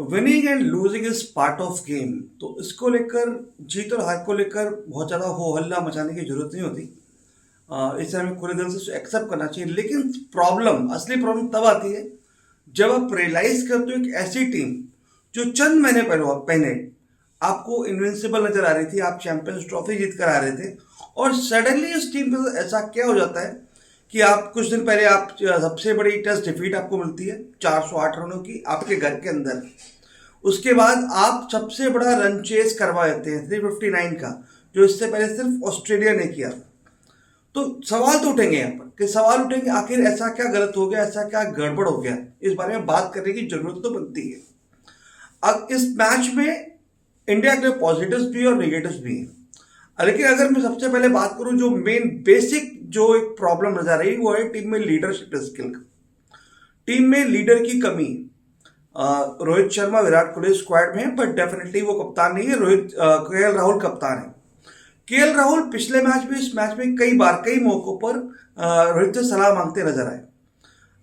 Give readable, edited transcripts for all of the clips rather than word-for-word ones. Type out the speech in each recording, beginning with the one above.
Winning and losing is part of game. तो इसको लेकर, जीत और हार को लेकर बहुत ज़्यादा हो हल्ला मचाने की जरूरत नहीं होती। इसे हमें खुले दिल से एक्सेप्ट करना चाहिए। लेकिन असली प्रॉब्लम तब आती है जब आप रियलाइज करते हो कि ऐसी टीम जो चंद महीने पहले आपको इनविंसिबल नजर आ रही थी, आप चैंपियंस ट्रॉफी जीत कर आ रहे थे, और सडनली इस टीम के साथ ऐसा क्या हो जाता है कि आप कुछ दिन पहले आप सबसे बड़ी टेस्ट डिफीट आपको मिलती है 408 रनों की आपके घर के अंदर। उसके बाद आप सबसे बड़ा रन चेस करवा देते हैं 359 का, जो इससे पहले सिर्फ ऑस्ट्रेलिया ने किया। तो सवाल तो उठेंगे यहाँ पर कि सवाल उठेंगे आखिर ऐसा क्या गलत हो गया, ऐसा क्या गड़बड़ हो गया, इस बारे में बात करने की जरूरत तो बनती है। अब इस मैच में इंडिया के पॉजिटिव्स भी और नेगेटिव्स भी हैं। लेकिन अगर मैं सबसे पहले बात करूं, जो मेन बेसिक जो एक प्रॉब्लम नजर आ रही वो है टीम में लीडरशिप स्किल का। टीम में लीडर की कमी। रोहित शर्मा विराट कोहली स्क्वाड में है, बट डेफिनेटली वो कप्तान नहीं है। केएल राहुल कप्तान है। केएल राहुल पिछले मैच में, इस मैच में कई मौकों पर रोहित से सलाह मांगते नजर आए।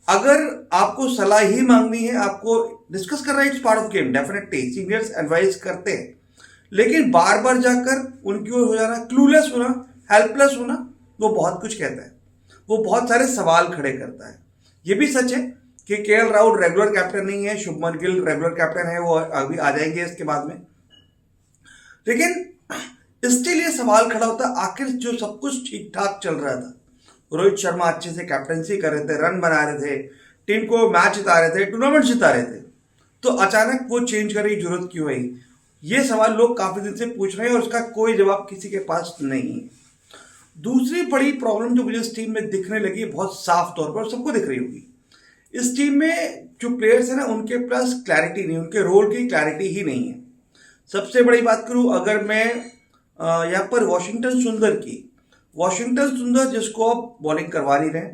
अगर आपको सलाह ही मांगनी है, आपको डिस्कस करना है, it's part of game, definitely seniors advice करते हैं, लेकिन बार बार जाकर उनकी ओर हो जाना, क्लूलेस होना, हेल्पलेस होना, वो बहुत कुछ कहता है। वो बहुत सारे सवाल खड़े करता है। ये भी सच है कि केएल राहुल रेगुलर कैप्टन नहीं है, शुभमन गिल रेगुलर कैप्टन है, वो अभी आ जाएंगे इसके बाद में। लेकिन स्टिल ये सवाल खड़ा होता है, आखिर जो सब कुछ ठीक ठाक चल रहा था, रोहित शर्मा अच्छे से कैप्टनसी कर रहे थे, रन बना रहे थे, टीम को मैच जिता रहे थे, टूर्नामेंट जिता रहे थे, तो अचानक वो चेंज करने की जरूरत क्यों आई? ये सवाल लोग काफी दिन से पूछ रहे हैं और उसका कोई जवाब किसी के पास नहीं है। दूसरी बड़ी प्रॉब्लम जो मुझे इस टीम में दिखने लगी, बहुत साफ तौर पर सबको दिख रही होगी, इस टीम में जो प्लेयर्स है ना, उनके पास क्लैरिटी नहीं, उनके रोल की क्लैरिटी ही नहीं है। सबसे बड़ी बात करूं अगर मैं यहाँ पर वॉशिंगटन सुंदर जिसको आप बॉलिंग करवा नहीं रहे,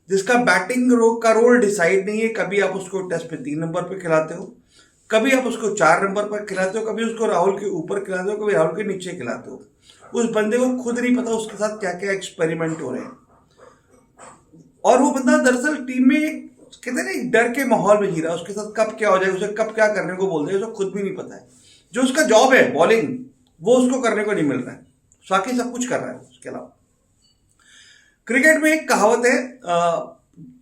जिसका बैटिंग का रोल डिसाइड नहीं है। कभी आप उसको टेस्ट में 3 नंबर पर खिलाते हो, कभी आप उसको 4 नंबर पर खिलाते हो, कभी उसको राहुल के ऊपर खिलाते हो, कभी राहुल के नीचे खिलाते हो। उस बंदे को खुद नहीं पता उसके साथ क्या क्या एक्सपेरिमेंट हो रहे हैं, और वो बंदा दरअसल टीम में कहते हैं ना, डर के माहौल में जी रहा है। उसके साथ कब क्या हो जाए, उसे कब क्या करने को बोल दे, उसको खुद भी नहीं पता है। जो उसका जॉब है बॉलिंग, वो उसको करने को नहीं मिल रहा है, बाकी सब कुछ कर रहा है उसके अलावा। क्रिकेट में एक कहावत है,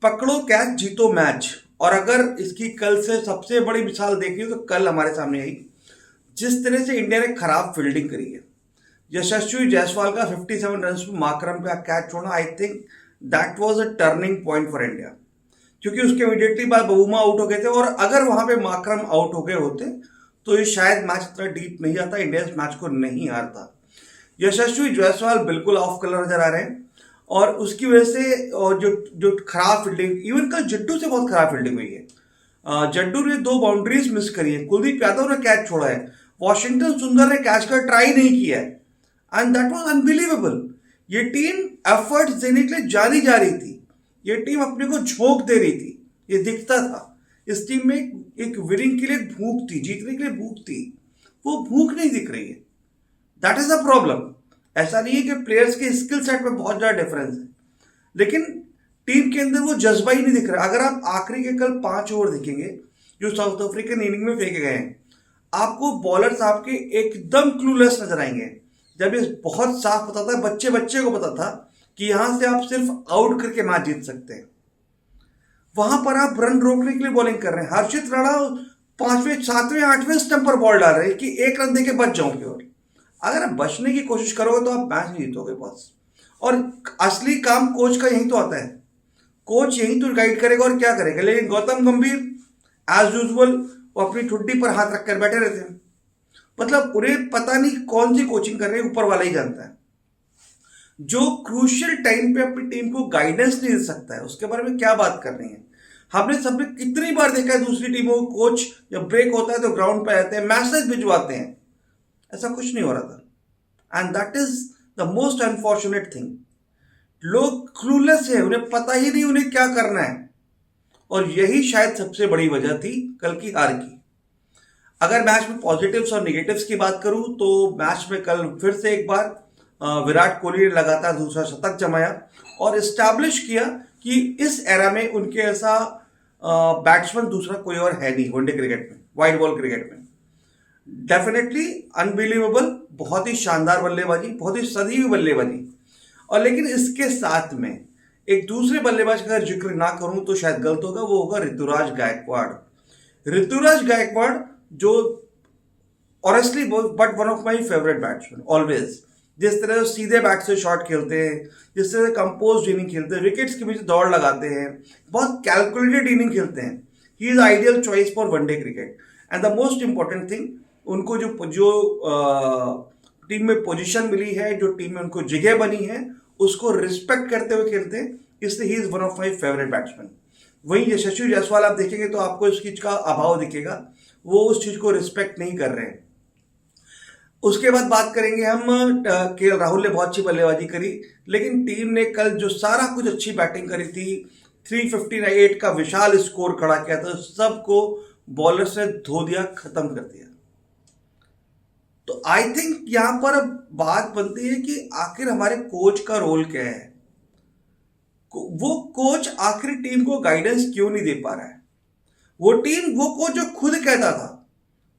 पकड़ो कैच जीतो मैच, और अगर इसकी कल से सबसे बड़ी मिसाल देखी तो कल हमारे सामने आई, जिस तरह से इंडिया ने खराब फील्डिंग करी है। यशस्वी जायसवाल का 57 रन पर माकरम का कैच छोड़ना, I think that was a turning point for India, क्योंकि उसके इमीडिएटली बाद बबूमा आउट हो गए थे, और अगर वहां पे माकरम आउट हो गए होते तो ये शायद मैच इतना डीप नहीं आता, इंडिया इस मैच को नहीं हारता। यशस्वी जायसवाल बिल्कुल ऑफ कलर नजर आ रहे हैं, और उसकी वजह से और जो खराब फील्डिंग, इवन कल जड्डू से बहुत खराब फील्डिंग हुई है। जड्डू ने 2 बाउंड्रीज मिस करी है, कुलदीप यादव ने कैच छोड़ा है, वॉशिंगटन सुंदर ने कैच का ट्राई नहीं किया है, एंड दैट वाज अनबिलीवेबल। ये टीम एफर्ट्स देने के लिए जानी जा रही थी, ये टीम अपने को झोंक दे रही थी, ये दिखता था। इस टीम में एक विनिंग के लिए भूख थी, जीतने के लिए भूख थी, वो भूख नहीं दिख रही है। That is the problem. ऐसा नहीं है कि प्लेयर्स के स्किल सेट में बहुत ज्यादा डिफरेंस है, लेकिन टीम के अंदर वो जज्बा ही नहीं दिख रहा। अगर आप आखिरी के कल 5 ओवर देखेंगे जो साउथ अफ्रीकन इनिंग में फेंके गए हैं, आपको बॉलर्स आपके एकदम क्लूलेस नजर आएंगे। जब ये बहुत साफ पता था, बच्चे बच्चे को पता था कि यहां से आप सिर्फ आउट करके मैच जीत सकते हैं, वहां पर आप रन रोकने के लिए बॉलिंग कर रहे हैं। हर्षित राणा 5वें 7वें 8वें स्टंप पर बॉल डाल रहे हैं कि 1 रन देके बच जाऊंगे, और अगर आप बचने की कोशिश करोगे तो आप मैच नहीं जीतोगे बस। और असली काम कोच का यही तो आता है, कोच यही तो गाइड करेगा और क्या करेगा। लेकिन गौतम गंभीर एज यूजुअल वो अपनी ठुड्डी पर हाथ रखकर बैठे रहते हैं, मतलब उन्हें पता नहीं कौन सी कोचिंग कर रहे हैं, ऊपर वाला ही जानता है। जो क्रूशियल टाइम पे अपनी टीम को गाइडेंस नहीं दे सकता है, उसके बारे में क्या बात कर रही है। हमने सबने कितनी बार देखा है दूसरी टीमों को, कोच जब ब्रेक होता है तो ग्राउंड पे आते हैं, मैसेज भिजवाते हैं, ऐसा कुछ नहीं हो रहा था। And that is the most unfortunate thing. लोग क्लूलेस है, उन्हें पता ही नहीं उन्हें क्या करना है, और यही शायद सबसे बड़ी वजह थी कल की हार की। अगर मैच में पॉजिटिव्स और निगेटिव्स की बात करूं तो मैच में कल फिर से एक बार विराट कोहली ने लगातार दूसरा शतक जमाया और इस्टेब्लिश किया कि इस एरा में उनके ऐसा बैट्समैन दूसरा कोई और है नहीं वनडे क्रिकेट में। वाइट बॉल क्रिकेट में। डेफिनेटली अनबिलीवेबल, बहुत ही शानदार बल्लेबाजी, बहुत ही सधी हुई बल्लेबाजी। और लेकिन इसके साथ में एक दूसरे बल्लेबाज का जिक्र ना करूं तो शायद गलत होगा, वो होगा ऋतुराज गायकवाड़। ऋतुराज गायकवाड़ जो honestly but one of my favourite batsman always. जिस तरह सीधे बैट से शॉट खेलते हैं, जिस तरह कंपोज इनिंग खेलते हैं, विकेट्स के बीच दौड़ लगाते हैं, बहुत कैलकुलेटेड इनिंग खेलते हैं। He is ideal choice for one day cricket. And the most important thing, उनको जो टीम में पोजीशन मिली है, जो टीम में उनको जगह बनी है, उसको रिस्पेक्ट करते हुए खेलते हैं, इसलिए he is one of my favourite batsman. वहीं यशस्वी जायसवाल आप देखेंगे तो आपको इस चीज का अभाव दिखेगा, वो उस चीज को रिस्पेक्ट नहीं कर रहे हैं। उसके बाद बात करेंगे हम, केएल राहुल ने बहुत अच्छी बल्लेबाजी करी, लेकिन टीम ने कल जो सारा कुछ अच्छी बैटिंग करी थी, 358 का विशाल स्कोर खड़ा किया था, सबको बॉलर्स ने धो दिया, खत्म कर दिया। तो आई थिंक यहां पर अब बात बनती है कि आखिर हमारे कोच का रोल क्या है। वो कोच आखिर टीम को गाइडेंस क्यों नहीं दे पा रहा है। वो कोच जो खुद कहता था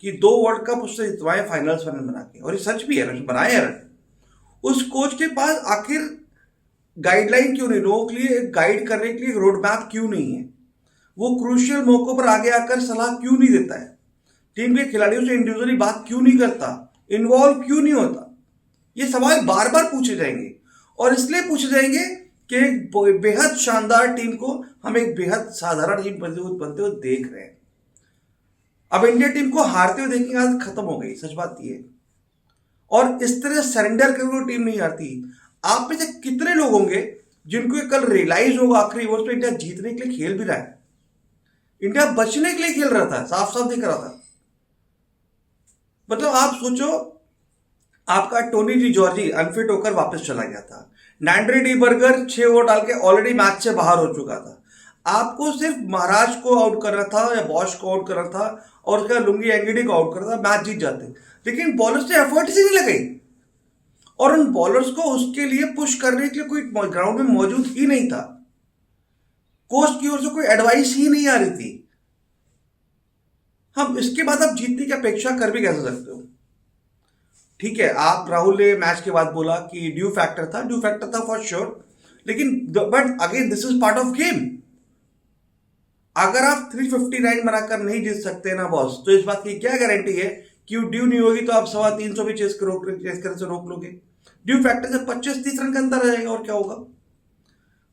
कि 2 वर्ल्ड कप उससे जितवाए फाइनल्स बना के, और ये सच भी है, बनाए हैं। उस कोच के पास आखिर गाइडलाइन क्यों नहीं, लोगों के लिए गाइड करने के लिए रोड मैप क्यों नहीं है। वो क्रूशियल मौकों पर आगे आकर सलाह क्यों नहीं देता है, टीम के खिलाड़ियों से इंडिविजुअली बात क्यों नहीं करता, इन्वॉल्व क्यों नहीं होता। ये सवाल बार बार पूछे जाएंगे, और इसलिए पूछे जाएंगे कि एक बेहद शानदार टीम को हम एक बेहद साधारण टीम बनते हुए देख रहे हैं। अब इंडिया टीम को हारते हुए देखेंगे, आज खत्म हो गई, सच बात ये। और इस तरह सरेंडर करके टीम नहीं हारती। आप में से कितने लोग होंगे जिनको ये कल रियलाइज होगा आखिरी ओवर पे इंडिया जीतने के लिए खेल भी रहा है, इंडिया बचने के लिए खेल रहा था, साफ साफ दिख रहा था। मतलब आप सोचो, आपका टोनी डी जॉर्जी अनफिट होकर वापस चला गया था, नैंड्रे डी बर्गर 6 ओवर डाल के ऑलरेडी मैच से बाहर हो चुका था। आपको सिर्फ महाराज को आउट करना था या बॉश को आउट करना था, और उसका लुंगी एंगडी को आउट करना था, मैच जीत जाते। लेकिन बॉलर्स ने एफर्ट ही नहीं लगाई, और उन बॉलर्स को उसके लिए पुश करने के लिए कोई ग्राउंड में मौजूद ही नहीं था। कोच की ओर से कोई एडवाइस ही नहीं आ रही थी। हम इसके बाद आप जीतने की अपेक्षा कर भी कैसे सकते हो। ठीक है, आप राहुल ने मैच के बाद बोला कि ड्यू फैक्टर था फॉर श्योर, लेकिन but again this is part of game. अगर आप 359 बनाकर नहीं जीत सकते ना बॉस, तो इस बात की क्या गारंटी है कि ड्यू नहीं होगी तो आप 325 भी चेस कर रोक लोगे। ड्यू फैक्टर से 25-30 रन का अंतर आ जाएगा, और क्या होगा।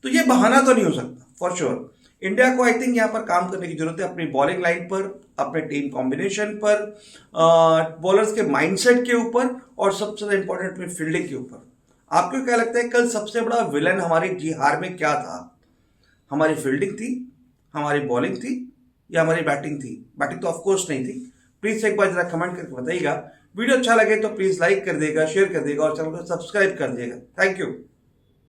तो ये बहाना तो नहीं हो सकता फॉर श्योर। इंडिया को आई थिंक यहां पर काम करने की जरूरत है, अपनी बॉलिंग लाइन पर, अपने टीम कॉम्बिनेशन पर, बॉलर्स के माइंडसेट के ऊपर, और सबसे ज्यादा इंपॉर्टेंट अपनी फील्डिंग के ऊपर। आपको क्या लगता है कल सबसे बड़ा विलन हमारी हार में क्या था? हमारी फील्डिंग थी, हमारी बॉलिंग थी, या हमारी बैटिंग थी? बैटिंग तो ऑफकोर्स नहीं थी। प्लीज एक बार जरा कमेंट करके बताइएगा। वीडियो अच्छा लगे तो प्लीज लाइक कर देगा, शेयर कर देगा, और चैनल को सब्सक्राइब कर देगा। Thank you.